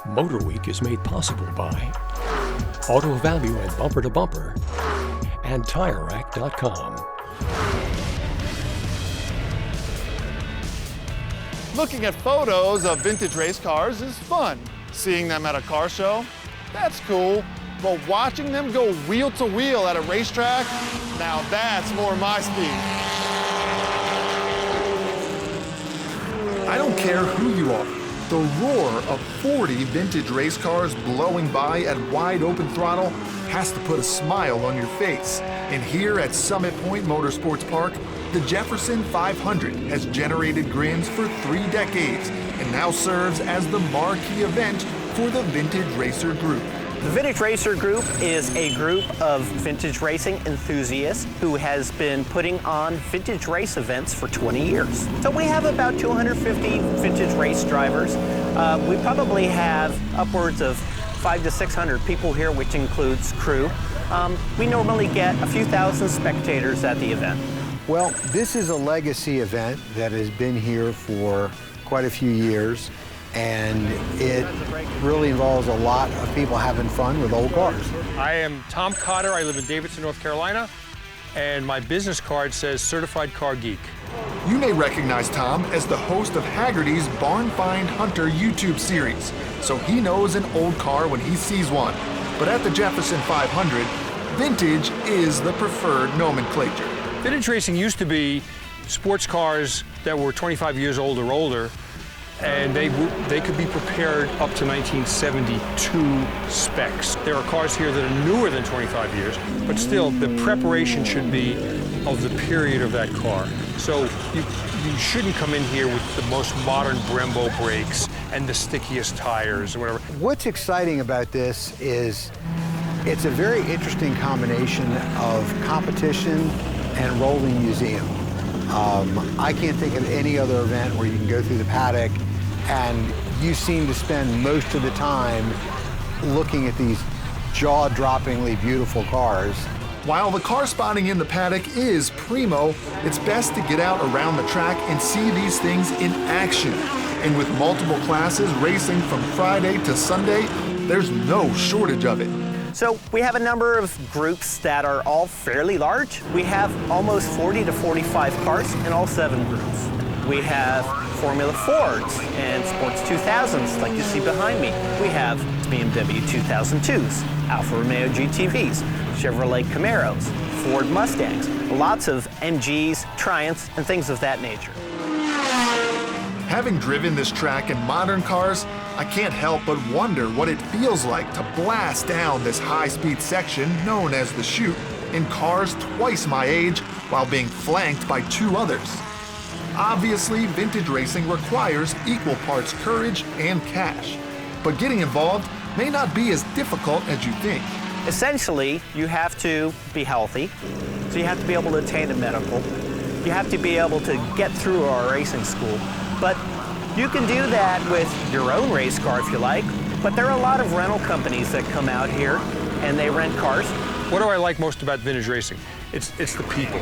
MotorWeek is made possible by Auto Value and Bumper to Bumper and TireRack.com. Looking at photos of vintage race cars is fun. Seeing them at a car show, that's cool. But watching them go wheel to wheel at a racetrack, now that's more my speed. I don't care who you are. The roar of 40 vintage race cars blowing by at wide open throttle has to put a smile on your face. And here at Summit Point Motorsports Park, the Jefferson 500 has generated grins for 3 decades and now serves as the marquee event for the Vintage Racer Group. The Vintage Racer Group is a group of vintage racing enthusiasts who has been putting on vintage race events for 20 years. So we have about 250 vintage race drivers. We probably have upwards of 500 to 600 people here, which includes crew. We normally get a few thousand spectators at the event. Well, this is a legacy event that has been here for quite a few years, and it really involves a lot of people having fun with old cars. I am Tom Cotter. I live in Davidson, North Carolina, and my business card says Certified Car Geek. You may recognize Tom as the host of Haggerty's Barn Find Hunter YouTube series, so he knows an old car when he sees one. But at the Jefferson 500, vintage is the preferred nomenclature. Vintage racing used to be sports cars that were 25 years old or older, and they could be prepared up to 1972 specs. There are cars here that are newer than 25 years, but still the preparation should be of the period of that car. So you shouldn't come in here with the most modern Brembo brakes and the stickiest tires or whatever. What's exciting about this is it's a very interesting combination of competition and rolling museum. I can't think of any other event where you can go through the paddock and you seem to spend most of the time looking at these jaw-droppingly beautiful cars. While the car spotting in the paddock is primo, it's best to get out around the track and see these things in action. And with multiple classes racing from Friday to Sunday, there's no shortage of it. So we have a number of groups that are all fairly large. We have almost 40 to 45 cars in all 7 groups. We have Formula Fords and Sports 2000s, like you see behind me. We have BMW 2002s, Alfa Romeo GTVs, Chevrolet Camaros, Ford Mustangs, lots of MGs, Triumphs, and things of that nature. Having driven this track in modern cars, I can't help but wonder what it feels like to blast down this high-speed section known as the chute in cars twice my age while being flanked by 2 others. Obviously, vintage racing requires equal parts courage and cash, but getting involved may not be as difficult as you think. Essentially, you have to be healthy, so you have to be able to attain a medical. You have to be able to get through our racing school, but you can do that with your own race car if you like, but there are a lot of rental companies that come out here and they rent cars. What do I like most about vintage racing? It's the people.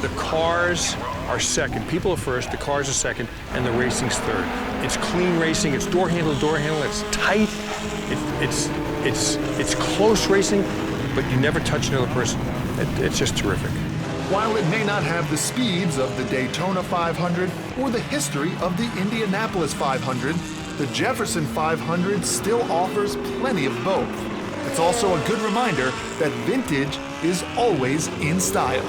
The cars are second. People are first, the cars are second, and the racing's third. It's clean racing, it's door handle to door handle, it's tight, it's close racing, but you never touch another person. It's just terrific. While it may not have the speeds of the Daytona 500 or the history of the Indianapolis 500, the Jefferson 500 still offers plenty of both. It's also a good reminder that vintage is always in style.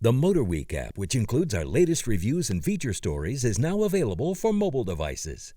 The MotorWeek app, which includes our latest reviews and feature stories, is now available for mobile devices.